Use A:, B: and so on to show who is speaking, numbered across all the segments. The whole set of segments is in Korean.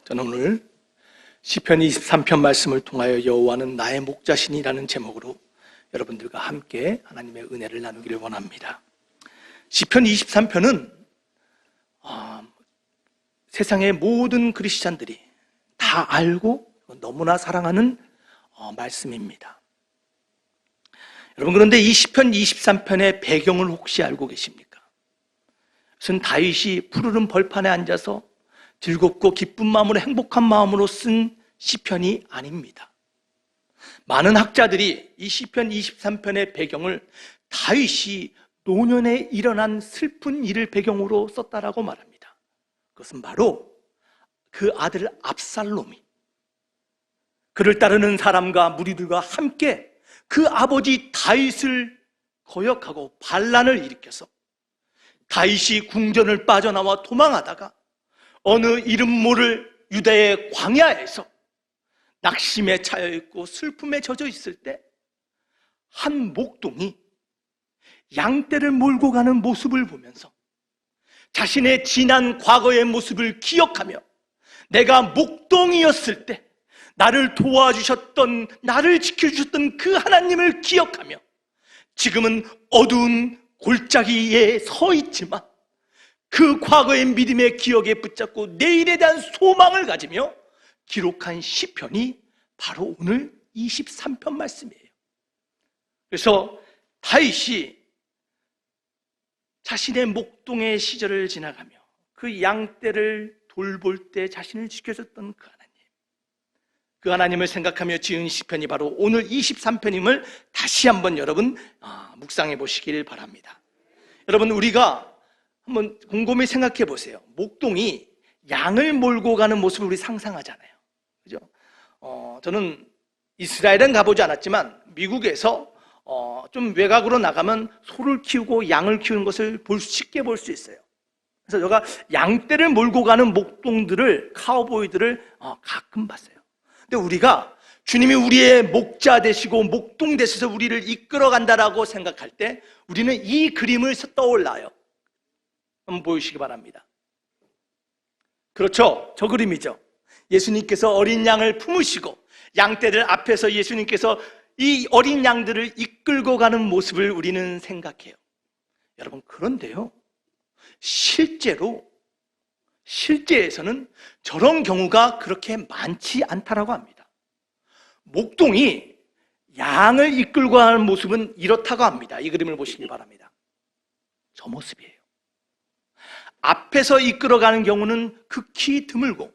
A: 저는 오늘 시편 23편 말씀을 통하여 여호와는 나의 목자시니라는 제목으로 여러분들과 함께 하나님의 은혜를 나누기를 원합니다. 시편 23편은 세상의 모든 그리스찬들이 다 알고 너무나 사랑하는 말씀입니다. 여러분, 그런데 이 시편 23편의 배경을 혹시 알고 계십니까? 그것은 다윗이 푸르른 벌판에 앉아서 즐겁고 기쁜 마음으로 행복한 마음으로 쓴 시편이 아닙니다. 많은 학자들이 이 시편 23편의 배경을 다윗이 노년에 일어난 슬픈 일을 배경으로 썼다라고 말합니다. 그것은 바로 그 아들 압살롬이 그를 따르는 사람과 무리들과 함께 그 아버지 다윗을 거역하고 반란을 일으켜서 다윗이 궁전을 빠져나와 도망하다가 어느 이름 모를 유다의 광야에서 낙심에 차여 있고 슬픔에 젖어 있을 때 한 목동이 양떼를 몰고 가는 모습을 보면서 자신의 지난 과거의 모습을 기억하며 내가 목동이었을 때 나를 도와주셨던, 나를 지켜주셨던 그 하나님을 기억하며 지금은 어두운 골짜기에 서 있지만 그 과거의 믿음의 기억에 붙잡고 내일에 대한 소망을 가지며 기록한 시편이 바로 오늘 23편 말씀이에요. 그래서 다윗이 자신의 목동의 시절을 지나가며 그 양떼를 돌볼 때 자신을 지켜줬던 그 하나님을 생각하며 지은 시편이 바로 오늘 23편임을 다시 한번 여러분 묵상해 보시길 바랍니다. 여러분, 우리가 한번 곰곰이 생각해 보세요. 목동이 양을 몰고 가는 모습을 우리 상상하잖아요. 그죠? 저는 이스라엘은 가보지 않았지만 미국에서 좀 외곽으로 나가면 소를 키우고 양을 키우는 것을 쉽게 볼 수 있어요. 그래서 제가 양떼를 몰고 가는 목동들을, 카우보이들을 가끔 봤어요. 근데 우리가 주님이 우리의 목자 되시고 목동 되셔서 우리를 이끌어 간다라고 생각할 때 우리는 이 그림을 떠올라요. 한번 보여주시기 바랍니다. 그렇죠? 저 그림이죠. 예수님께서 어린 양을 품으시고 양떼를 앞에서 예수님께서 이 어린 양들을 이끌고 가는 모습을 우리는 생각해요. 여러분, 그런데요, 실제에서는 저런 경우가 그렇게 많지 않다라고 합니다. 목동이 양을 이끌고 가는 모습은 이렇다고 합니다. 이 그림을 보시기 바랍니다. 저 모습이에요. 앞에서 이끌어가는 경우는 극히 드물고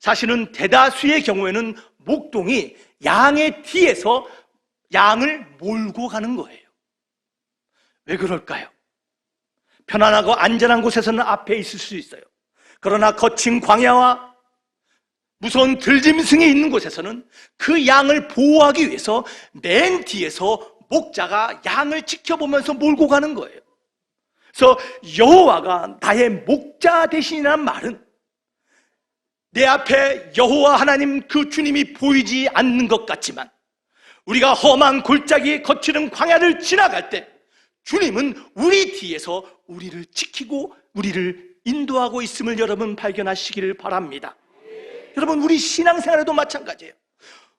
A: 사실은 대다수의 경우에는 목동이 양의 뒤에서 양을 몰고 가는 거예요. 왜 그럴까요? 편안하고 안전한 곳에서는 앞에 있을 수 있어요. 그러나 거친 광야와 무서운 들짐승이 있는 곳에서는 그 양을 보호하기 위해서 맨 뒤에서 목자가 양을 지켜보면서 몰고 가는 거예요. 그래서 여호와가 나의 목자 되시니라는 말은 내 앞에 여호와 하나님 그 주님이 보이지 않는 것 같지만 우리가 험한 골짜기 거치는 광야를 지나갈 때 주님은 우리 뒤에서 우리를 지키고 우리를 인도하고 있음을 여러분 발견하시기를 바랍니다. 여러분, 우리 신앙생활에도 마찬가지예요.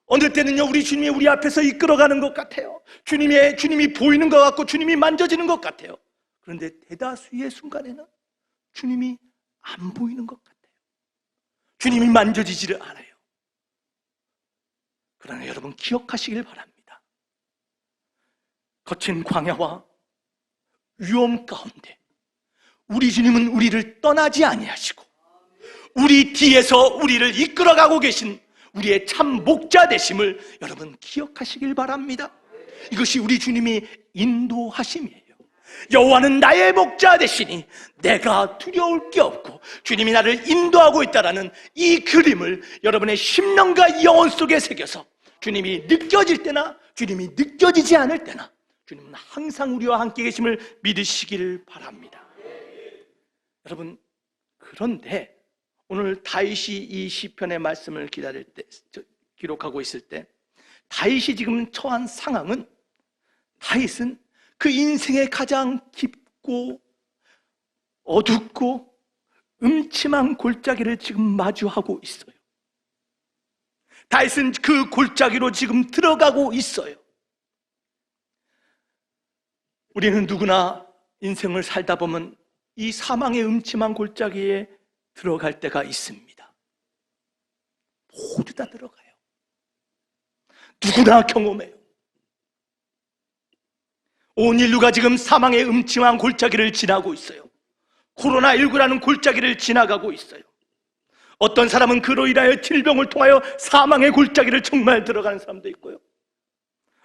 A: 어느 때는요, 우리 주님이 우리 앞에서 이끌어가는 것 같아요. 주님이 보이는 것 같고 주님이 만져지는 것 같아요. 그런데 대다수의 순간에는 주님이 안 보이는 것 같아요. 주님이 만져지지를 않아요. 그러나 여러분, 기억하시길 바랍니다. 거친 광야와 위험 가운데 우리 주님은 우리를 떠나지 아니하시고 우리 뒤에서 우리를 이끌어가고 계신 우리의 참 목자 되심을 여러분 기억하시길 바랍니다. 이것이 우리 주님이 인도하심이에요. 여호와는 나의 목자 되시니 내가 두려울 게 없고 주님이 나를 인도하고 있다라는 이 그림을 여러분의 심령과 영혼 속에 새겨서 주님이 느껴질 때나 주님이 느껴지지 않을 때나 주님은 항상 우리와 함께 계심을 믿으시기를 바랍니다. 여러분, 그런데 오늘 다윗이 이 시편의 말씀을 기록하고 있을 때 다윗이 지금 처한 상황은, 다윗은 그 인생의 가장 깊고 어둡고 음침한 골짜기를 지금 마주하고 있어요. 다윗은 그 골짜기로 지금 들어가고 있어요. 우리는 누구나 인생을 살다 보면 이 사망의 음침한 골짜기에 들어갈 때가 있습니다. 모두 다 들어가요. 누구나 경험해요. 온 인류가 지금 사망의 음침한 골짜기를 지나고 있어요. 코로나19라는 골짜기를 지나가고 있어요. 어떤 사람은 그로 인하여 질병을 통하여 사망의 골짜기를 정말 들어가는 사람도 있고요.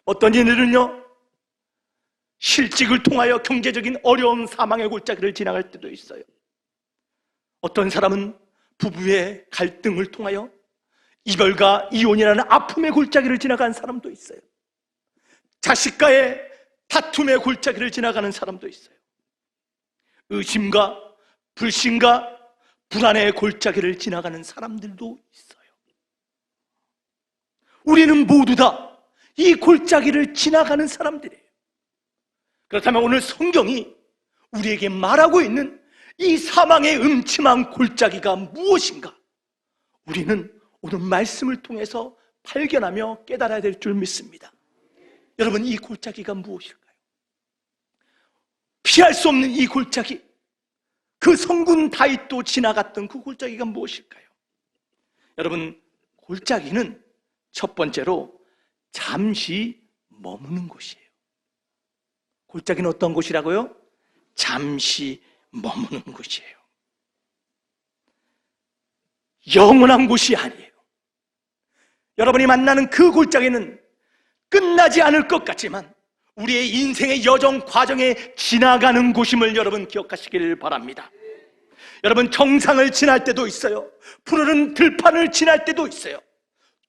A: 어떤 이들은요, 실직을 통하여 경제적인 어려운 사망의 골짜기를 지나갈 때도 있어요. 어떤 사람은 부부의 갈등을 통하여 이별과 이혼이라는 아픔의 골짜기를 지나가는 사람도 있어요. 자식과의 다툼의 골짜기를 지나가는 사람도 있어요. 의심과 불신과 불안의 골짜기를 지나가는 사람들도 있어요. 우리는 모두 다 이 골짜기를 지나가는 사람들이에요. 그렇다면 오늘 성경이 우리에게 말하고 있는 이 사망의 음침한 골짜기가 무엇인가? 우리는 오늘 말씀을 통해서 발견하며 깨달아야 될 줄 믿습니다. 여러분, 이 골짜기가 무엇일까요? 피할 수 없는 이 골짜기, 그 성군 다윗도 지나갔던 그 골짜기가 무엇일까요? 여러분, 골짜기는 첫 번째로 잠시 머무는 곳이에요. 골짜기는 어떤 곳이라고요? 잠시 머무는 곳이에요. 영원한 곳이 아니에요. 여러분이 만나는 그 골짜기는 끝나지 않을 것 같지만 우리의 인생의 여정 과정에 지나가는 곳임을 여러분 기억하시길 바랍니다. 여러분, 정상을 지날 때도 있어요. 푸르른 들판을 지날 때도 있어요.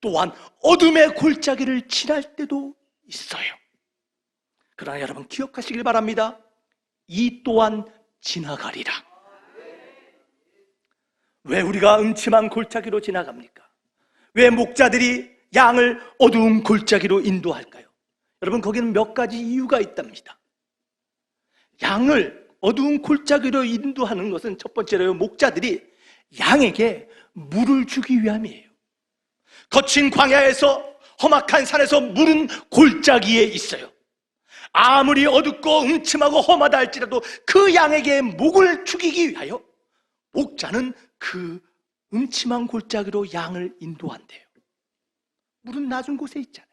A: 또한 어둠의 골짜기를 지날 때도 있어요. 그러나 여러분 기억하시길 바랍니다. 이 또한 지나가리라. 왜 우리가 음침한 골짜기로 지나갑니까? 왜 목자들이 양을 어두운 골짜기로 인도할까요? 여러분, 거기는 몇 가지 이유가 있답니다. 양을 어두운 골짜기로 인도하는 것은 첫 번째로 목자들이 양에게 물을 주기 위함이에요. 거친 광야에서 험악한 산에서 물은 골짜기에 있어요. 아무리 어둡고 음침하고 험하다 할지라도 그 양에게 목을 죽이기 위하여 목자는 그 음침한 골짜기로 양을 인도한대요. 물은 낮은 곳에 있잖아요.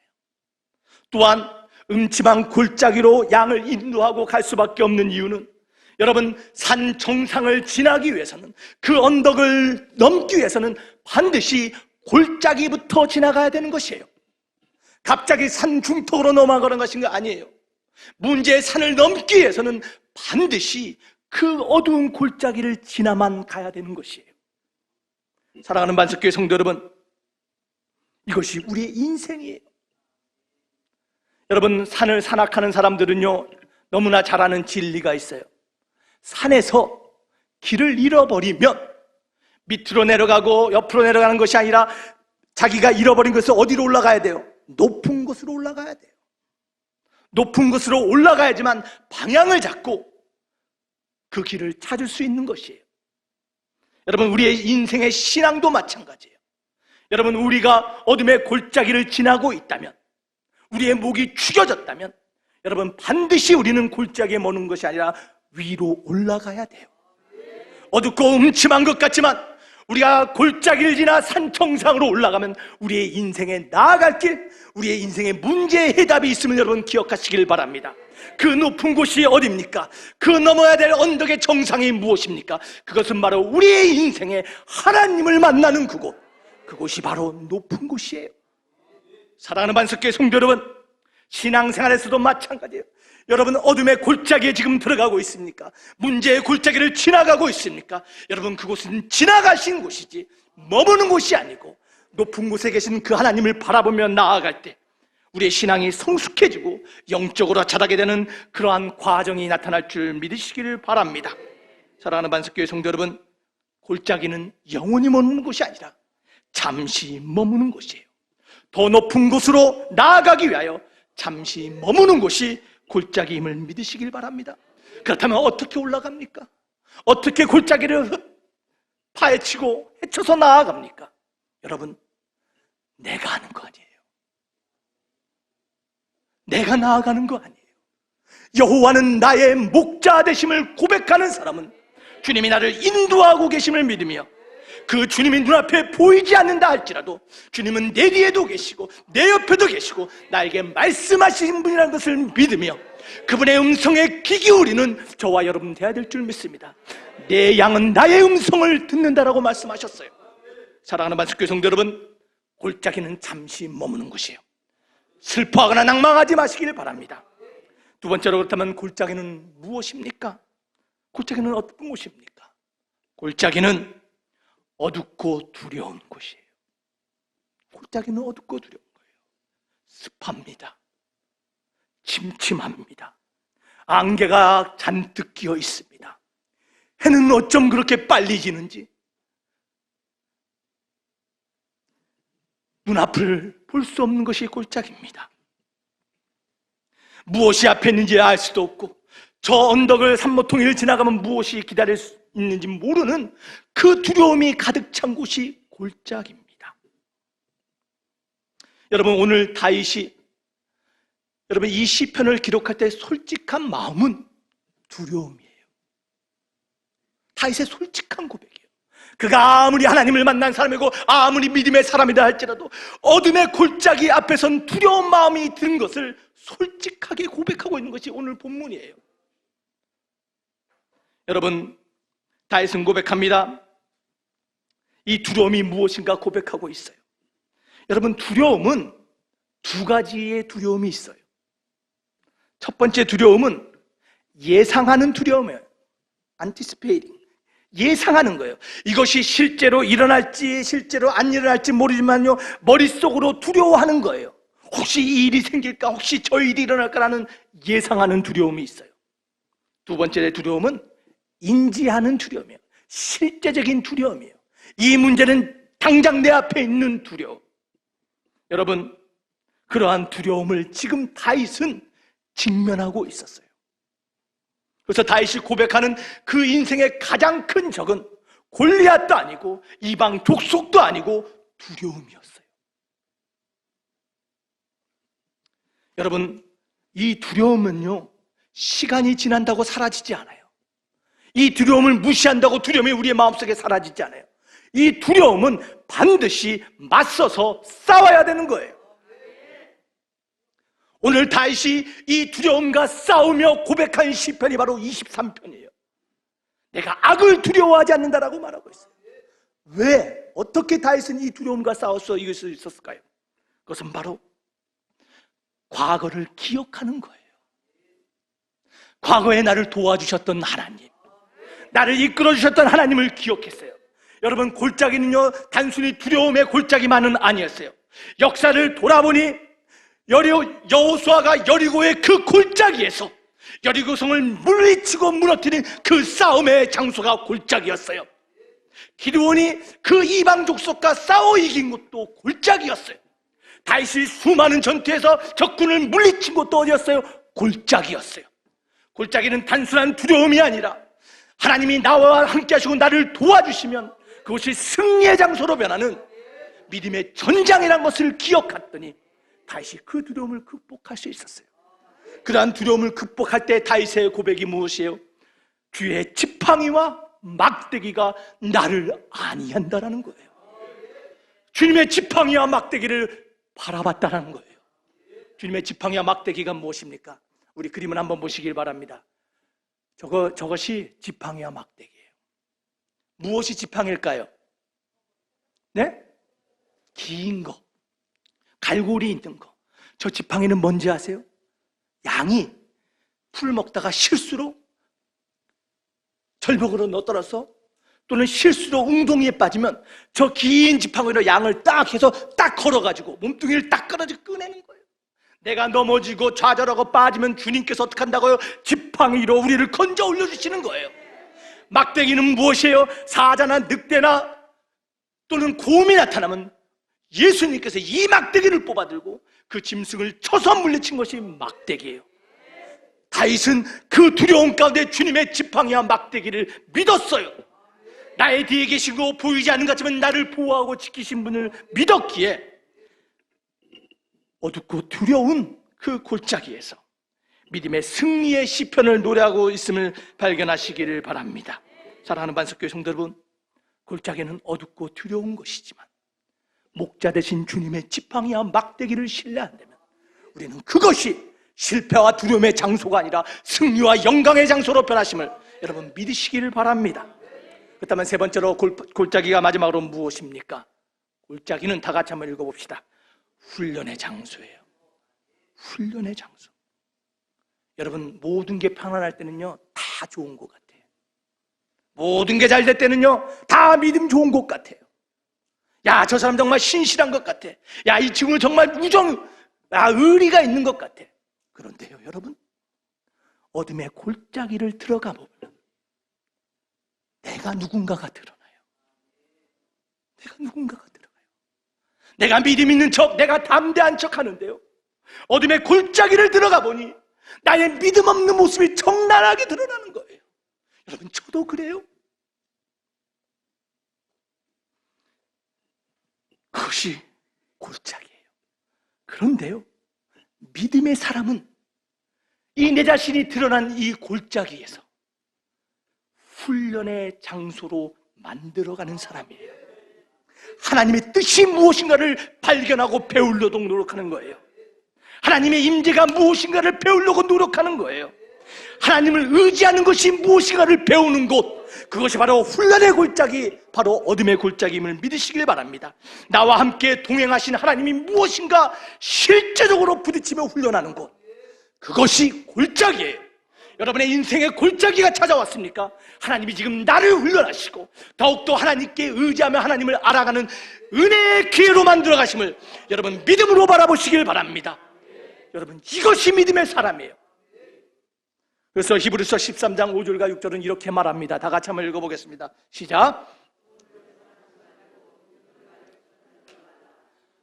A: 또한 음침한 골짜기로 양을 인도하고 갈 수밖에 없는 이유는 여러분, 산 정상을 지나기 위해서는, 그 언덕을 넘기 위해서는 반드시 골짜기부터 지나가야 되는 것이에요. 갑자기 산 중턱으로 넘어가는 것인 거 아니에요. 문제의 산을 넘기 위해서는 반드시 그 어두운 골짜기를 지나만 가야 되는 것이에요. 사랑하는 반석교회 성도 여러분, 이것이 우리의 인생이에요. 여러분, 산을 산악하는 사람들은요, 너무나 잘 아는 진리가 있어요. 산에서 길을 잃어버리면 밑으로 내려가고 옆으로 내려가는 것이 아니라 자기가 잃어버린 것을 어디로 올라가야 돼요? 높은 곳으로 올라가야 돼요. 높은 곳으로 올라가야지만 방향을 잡고 그 길을 찾을 수 있는 것이에요. 여러분, 우리의 인생의 신앙도 마찬가지예요. 여러분, 우리가 어둠의 골짜기를 지나고 있다면, 우리의 목이 축여졌다면, 여러분 반드시 우리는 골짜기에 머는 것이 아니라 위로 올라가야 돼요. 어둡고 음침한 것 같지만 우리가 골짜기를 지나 산 정상으로 올라가면 우리의 인생에 나아갈 길, 우리의 인생의 문제의 해답이 있음을 여러분 기억하시길 바랍니다. 그 높은 곳이 어디입니까? 그 넘어야 될 언덕의 정상이 무엇입니까? 그것은 바로 우리의 인생에 하나님을 만나는 그곳, 그곳이 바로 높은 곳이에요. 사랑하는 반석교회 성도 여러분, 신앙생활에서도 마찬가지예요. 여러분, 어둠의 골짜기에 지금 들어가고 있습니까? 문제의 골짜기를 지나가고 있습니까? 여러분, 그곳은 지나가신 곳이지 머무는 곳이 아니고 높은 곳에 계신 그 하나님을 바라보며 나아갈 때 우리의 신앙이 성숙해지고 영적으로 자라게 되는 그러한 과정이 나타날 줄 믿으시기를 바랍니다. 사랑하는 반석교회 성도 여러분, 골짜기는 영원히 머무는 곳이 아니라 잠시 머무는 곳이에요. 더 높은 곳으로 나아가기 위하여 잠시 머무는 곳이 골짜기임을 믿으시길 바랍니다. 그렇다면 어떻게 올라갑니까? 어떻게 골짜기를 파헤치고 헤쳐서 나아갑니까? 여러분, 내가 하는 거 아니에요. 내가 나아가는 거 아니에요. 여호와는 나의 목자 되심을 고백하는 사람은 주님이 나를 인도하고 계심을 믿으며 그 주님이 눈앞에 보이지 않는다 할지라도 주님은 내 뒤에도 계시고 내 옆에도 계시고 나에게 말씀하신 분이라는 것을 믿으며 그분의 음성에 귀 기울이는 저와 여러분 되어야 될 줄 믿습니다. 내 양은 나의 음성을 듣는다라고 말씀하셨어요. 사랑하는 반석교회 성도 여러분, 골짜기는 잠시 머무는 곳이에요. 슬퍼하거나 낭망하지 마시길 바랍니다. 두 번째로, 그렇다면 골짜기는 무엇입니까? 골짜기는 어떤 곳입니까? 골짜기는 어둡고 두려운 곳이에요. 골짜기는 어둡고 두려운 거예요. 습합니다. 침침합니다. 안개가 잔뜩 끼어 있습니다. 해는 어쩜 그렇게 빨리 지는지 눈앞을 볼 수 없는 것이 골짜기입니다. 무엇이 앞에 있는지 알 수도 없고 저 언덕을 산모퉁이를 지나가면 무엇이 기다릴 수 있는지 모르는 그 두려움이 가득 찬 곳이 골짜기입니다. 여러분, 오늘 다윗이 여러분 이 시편을 기록할 때 솔직한 마음은 두려움이에요. 다윗의 솔직한 고백이에요. 그가 아무리 하나님을 만난 사람이고 아무리 믿음의 사람이다 할지라도 어둠의 골짜기 앞에선 두려운 마음이 든 것을 솔직하게 고백하고 있는 것이 오늘 본문이에요. 여러분, 다윗은 고백합니다. 이 두려움이 무엇인가 고백하고 있어요. 여러분, 두려움은 두 가지의 두려움이 있어요. 첫 번째 두려움은 예상하는 두려움이에요. anticipating. 예상하는 거예요. 이것이 실제로 일어날지 실제로 안 일어날지 모르지만요, 머릿속으로 두려워하는 거예요. 혹시 이 일이 생길까, 혹시 저 일이 일어날까라는 예상하는 두려움이 있어요. 두 번째 두려움은 인지하는 두려움이에요. 실제적인 두려움이에요. 이 문제는 당장 내 앞에 있는 두려움. 여러분, 그러한 두려움을 지금 다윗은 직면하고 있었어요. 그래서 다윗이 고백하는 그 인생의 가장 큰 적은 골리앗도 아니고 이방 족속도 아니고 두려움이었어요. 여러분, 이 두려움은요, 시간이 지난다고 사라지지 않아요. 이 두려움을 무시한다고 두려움이 우리의 마음속에 사라지지 않아요. 이 두려움은 반드시 맞서서 싸워야 되는 거예요. 오늘 다윗이 이 두려움과 싸우며 고백한 시편이 바로 23편이에요. 내가 악을 두려워하지 않는다라고 말하고 있어요. 왜? 어떻게 다윗은 이 두려움과 싸워서 이길 수 있었을까요? 그것은 바로 과거를 기억하는 거예요. 과거에 나를 도와주셨던 하나님, 나를 이끌어주셨던 하나님을 기억했어요. 여러분, 골짜기는요, 단순히 두려움의 골짜기만은 아니었어요. 역사를 돌아보니 여호수아가 여리고의 그 골짜기에서 여리고성을 물리치고 무너뜨린 그 싸움의 장소가 골짜기였어요. 기드온이 그 이방 족속과 싸워 이긴 것도 골짜기였어요. 다윗이 수많은 전투에서 적군을 물리친 것도 어디였어요? 골짜기였어요. 골짜기는 단순한 두려움이 아니라 하나님이 나와 함께 하시고 나를 도와주시면 그것이 승리의 장소로 변하는 믿음의 전장이라는 것을 기억했더니 다윗이 그 두려움을 극복할 수 있었어요. 그러한 두려움을 극복할 때 다윗의 고백이 무엇이에요? 주의 지팡이와 막대기가 나를 안위한다라는 거예요. 주님의 지팡이와 막대기를 바라봤다라는 거예요. 주님의 지팡이와 막대기가 무엇입니까? 우리 그림을 한번 보시길 바랍니다. 저것이 지팡이와 막대기예요. 무엇이 지팡일까요? 네? 긴 거, 갈고리 있는 거. 저 지팡이는 뭔지 아세요? 양이 풀 먹다가 실수로 절벽으로 넣어떨어서 또는 실수로 웅덩이에 빠지면 저 긴 지팡이로 양을 딱 해서 딱 걸어가지고 몸뚱이를 딱 끌어서 꺼내는 거예요. 내가 넘어지고 좌절하고 빠지면 주님께서 어떻게 한다고요? 지팡이로 우리를 건져 올려주시는 거예요. 막대기는 무엇이에요? 사자나 늑대나 또는 곰이 나타나면 예수님께서 이 막대기를 뽑아들고 그 짐승을 쳐서 물리친 것이 막대기예요. 다윗은 그 두려움 가운데 주님의 지팡이와 막대기를 믿었어요. 나의 뒤에 계시고 보이지 않는 것 같지만 나를 보호하고 지키신 분을 믿었기에 어둡고 두려운 그 골짜기에서 믿음의 승리의 시편을 노래하고 있음을 발견하시기를 바랍니다. 사랑하는 반석교회 성도 여러분, 골짜기는 어둡고 두려운 것이지만 목자 되신 주님의 지팡이와 막대기를 신뢰한다면 우리는 그것이 실패와 두려움의 장소가 아니라 승리와 영광의 장소로 변하심을 여러분 믿으시기를 바랍니다. 그렇다면 세 번째로 골짜기가 마지막으로 무엇입니까? 골짜기는 다 같이 한번 읽어봅시다. 훈련의 장소예요. 훈련의 장소. 여러분, 모든 게 편안할 때는요 다 좋은 것 같아요. 모든 게 잘 될 때는요 다 믿음 좋은 것 같아요. 야, 저 사람 정말 신실한 것 같아. 야, 이 친구는 정말 의리가 있는 것 같아. 그런데요 여러분, 어둠의 골짜기를 들어가 보면 내가 누군가가 드러나요. 내가 누군가가 드러나요. 내가 믿음 있는 척, 내가 담대한 척 하는데요, 어둠의 골짜기를 들어가 보니 나의 믿음 없는 모습이 적나라하게 드러나는 거예요. 여러분, 저도 그래요. 그것이 골짜기예요. 그런데요, 믿음의 사람은 이 내 자신이 드러난 이 골짜기에서 훈련의 장소로 만들어가는 사람이에요. 하나님의 뜻이 무엇인가를 발견하고 배우려고 노력하는 거예요. 하나님의 임재가 무엇인가를 배우려고 노력하는 거예요. 하나님을 의지하는 것이 무엇인가를 배우는 곳, 그것이 바로 훈련의 골짜기, 바로 어둠의 골짜기임을 믿으시길 바랍니다. 나와 함께 동행하신 하나님이 무엇인가 실제적으로 부딪히며 훈련하는 곳, 그것이 골짜기예요. 여러분의 인생에 골짜기가 찾아왔습니까? 하나님이 지금 나를 훈련하시고 더욱더 하나님께 의지하며 하나님을 알아가는 은혜의 기회로 만들어 가심을 여러분 믿음으로 바라보시길 바랍니다. 여러분, 이것이 믿음의 사람이에요. 그래서 히브리서 13장 5절과 6절은 이렇게 말합니다. 다 같이 한번 읽어보겠습니다. 시작.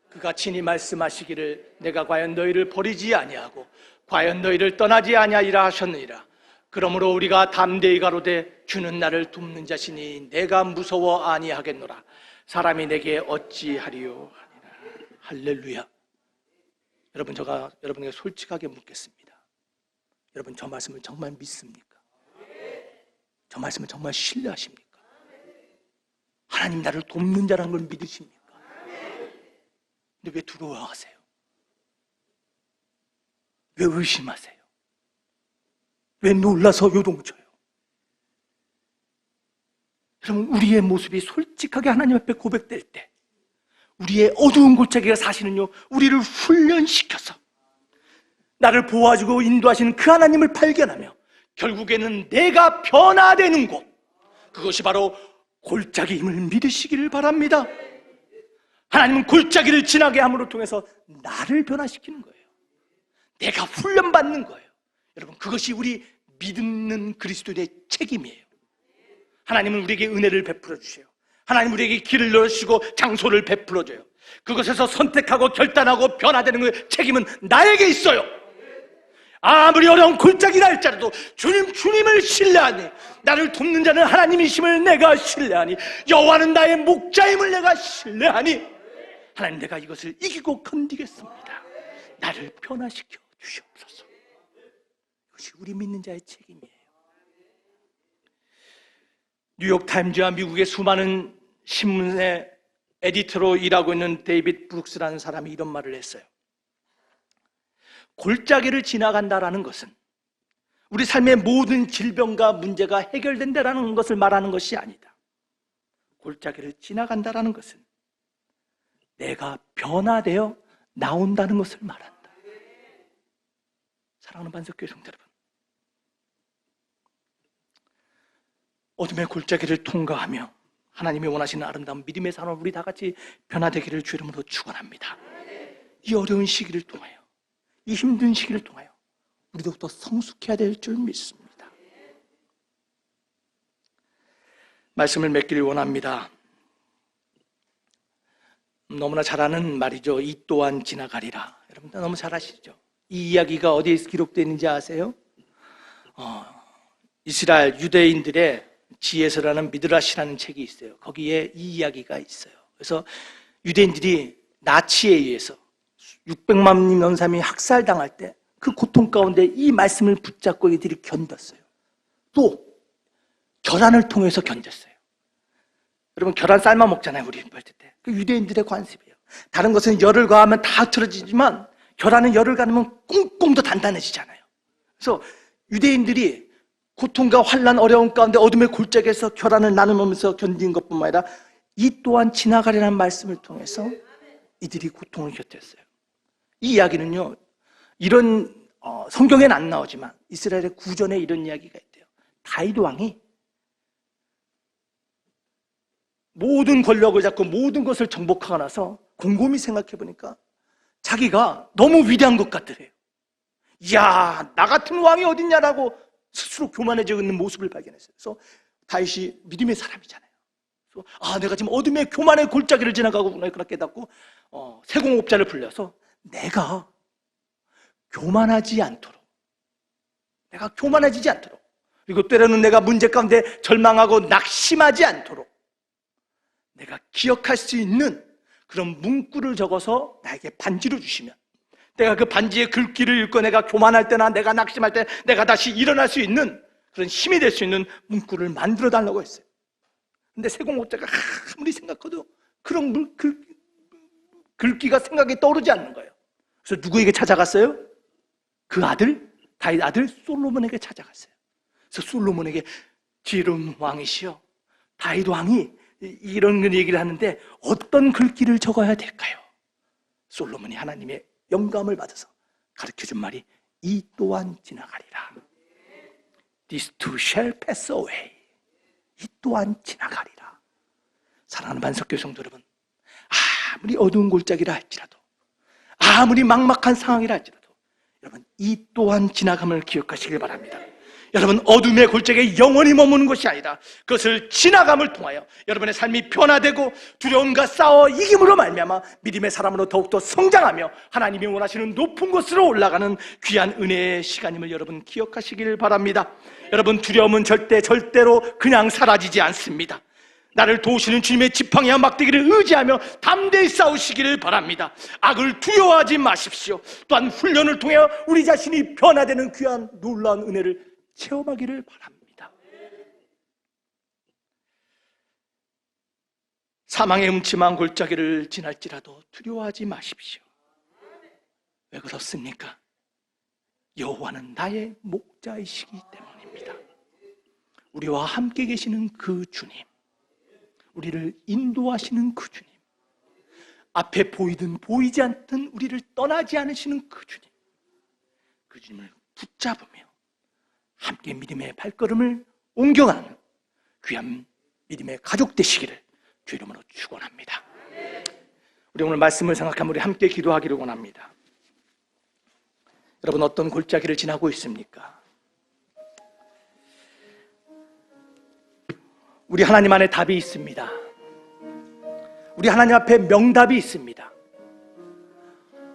A: 그가 친히 말씀하시기를 내가 과연 너희를 버리지 아니하고 과연 너희를 떠나지 아니하리라 하셨느니라. 그러므로 우리가 담대히 가로되 주는 나를 돕는 자시니 내가 무서워 아니하겠노라. 사람이 내게 어찌하리요 하니라. 할렐루야. 여러분, 제가 여러분에게 솔직하게 묻겠습니다. 여러분, 저 말씀을 정말 믿습니까? 저 말씀을 정말 신뢰하십니까? 하나님 나를 돕는 자라는 걸 믿으십니까? 근데 왜 두려워하세요? 왜 의심하세요? 왜 놀라서 요동쳐요? 여러분, 우리의 모습이 솔직하게 하나님 앞에 고백될 때 우리의 어두운 골짜기가 사실은요 우리를 훈련시켜서 나를 보호해주고 인도하시는 그 하나님을 발견하며 결국에는 내가 변화되는 곳, 그것이 바로 골짜기임을 믿으시기를 바랍니다. 하나님은 골짜기를 지나게 함으로 통해서 나를 변화시키는 거예요. 내가 훈련받는 거예요. 여러분, 그것이 우리 믿는 그리스도인의 책임이에요. 하나님은 우리에게 은혜를 베풀어 주세요. 하나님 우리에게 길을 열어주시고 장소를 베풀어 줘요. 그것에서 선택하고 결단하고 변화되는 그 책임은 나에게 있어요. 아무리 어려운 골짜기라 할지라도 주님을 신뢰하니, 나를 돕는 자는 하나님이심을 내가 신뢰하니, 여호와는 나의 목자임을 내가 신뢰하니, 하나님 내가 이것을 이기고 견디겠습니다. 나를 변화시켜 주시옵소서. 이것이 우리 믿는 자의 책임이에요. 뉴욕타임즈와 미국의 수많은 신문의 에디터로 일하고 있는 데이빗 브룩스라는 사람이 이런 말을 했어요. 골짜기를 지나간다라는 것은 우리 삶의 모든 질병과 문제가 해결된다라는 것을 말하는 것이 아니다. 골짜기를 지나간다라는 것은 내가 변화되어 나온다는 것을 말한다. 사랑하는 반석교회 성도 여러분, 어둠의 골짜기를 통과하며 하나님이 원하시는 아름다운 믿음의 삶을 우리 다 같이 변화되기를 주 이름으로 축원합니다. 이 어려운 시기를 통하여, 이 힘든 시기를 통하여 우리도 더 성숙해야 될 줄 믿습니다. 말씀을 맺기를 원합니다. 너무나 잘 아는 말이죠. 이 또한 지나가리라. 여러분 너무 잘 아시죠? 이 이야기가 어디에 기록되어 있는지 아세요? 이스라엘 유대인들의 지혜서라는 미드라시라는 책이 있어요. 거기에 이 이야기가 있어요. 그래서 유대인들이 나치에 의해서 600만 연삼이 학살당할 때 그 고통 가운데 이 말씀을 붙잡고 이들이 견뎠어요. 또 계란을 통해서 견뎠어요. 여러분, 계란 삶아 먹잖아요, 우리 벌때 때. 그 유대인들의 관습이에요. 다른 것은 열을 가하면 다 흐트러지지만 계란은 열을 가하면 꽁꽁 더 단단해지잖아요. 그래서 유대인들이 고통과 환난, 어려움 가운데 어둠의 골짜기에서 계란을 나누면서 견딘 것뿐만 아니라 이 또한 지나가리라는 말씀을 통해서 이들이 고통을 견뎠어요. 이 이야기는요, 이런 성경에는 안 나오지만 이스라엘의 구전에 이런 이야기가 있대요. 다윗 왕이 모든 권력을 잡고 모든 것을 정복하고 나서 곰곰이 생각해 보니까 자기가 너무 위대한 것 같더래요. 이야, 나 같은 왕이 어딨냐라고 스스로 교만해지고 있는 모습을 발견했어요. 그래서 다윗이 믿음의 사람이잖아요. 그래서 내가 지금 어둠의 교만의 골짜기를 지나가고 그렇게 깨닫고 세공업자를 불려서 내가 교만하지 않도록, 내가 교만해지지 않도록, 그리고 때로는 내가 문제 가운데 절망하고 낙심하지 않도록 내가 기억할 수 있는 그런 문구를 적어서 나에게 반지로 주시면 내가 그 반지의 글귀를 읽고 내가 교만할 때나 내가 낙심할 때 내가 다시 일어날 수 있는 그런 힘이 될 수 있는 문구를 만들어 달라고 했어요. 근데 세공업자가 아무리 생각해도 그런 글귀가 생각이 떠오르지 않는 거예요. 그래서 누구에게 찾아갔어요? 그 아들, 다윗 아들 솔로몬에게 찾아갔어요. 그래서 솔로몬에게 지혜로운 왕이시여, 다윗 왕이 이런 얘기를 하는데 어떤 글귀를 적어야 될까요? 솔로몬이 하나님의 영감을 받아서 가르쳐준 말이 이 또한 지나가리라. This too shall pass away. 이 또한 지나가리라. 사랑하는 반석교 성도 여러분, 아무리 어두운 골짜기라 할지라도, 아무리 막막한 상황이라 할지라도 여러분, 이 또한 지나감을 기억하시길 바랍니다. 여러분, 어둠의 골짜기에 영원히 머무는 것이 아니라 그것을 지나감을 통하여 여러분의 삶이 변화되고 두려움과 싸워 이김으로 말미암아 믿음의 사람으로 더욱더 성장하며 하나님이 원하시는 높은 곳으로 올라가는 귀한 은혜의 시간임을 여러분 기억하시길 바랍니다. 여러분, 두려움은 절대로 그냥 사라지지 않습니다. 나를 도우시는 주님의 지팡이와 막대기를 의지하며 담대히 싸우시기를 바랍니다. 악을 두려워하지 마십시오. 또한 훈련을 통해 우리 자신이 변화되는 귀한 놀라운 은혜를 체험하기를 바랍니다. 사망의 음침한 골짜기를 지날지라도 두려워하지 마십시오. 왜 그렇습니까? 여호와는 나의 목자이시기 때문입니다. 우리와 함께 계시는 그 주님, 우리를 인도하시는 그 주님, 앞에 보이든 보이지 않든 우리를 떠나지 않으시는 그 주님, 그 주님을 붙잡으며 함께 믿음의 발걸음을 옮겨가는 귀한 믿음의 가족 되시기를 주 이름으로 축원합니다. 우리 오늘 말씀을 생각하면 우리 함께 기도하기를 원합니다. 여러분, 어떤 골짜기를 지나고 있습니까? 우리 하나님 안에 답이 있습니다. 우리 하나님 앞에 명답이 있습니다.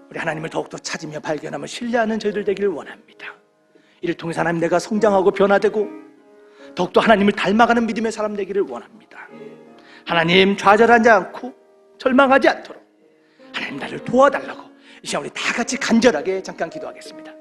A: 우리 하나님을 더욱더 찾으며 발견하며 신뢰하는 저희들 되기를 원합니다. 이를 통해서 하나님, 내가 성장하고 변화되고 더욱더 하나님을 닮아가는 믿음의 사람 되기를 원합니다. 하나님, 좌절하지 않고 절망하지 않도록 하나님 나를 도와달라고 이 시간 우리 다 같이 간절하게 잠깐 기도하겠습니다.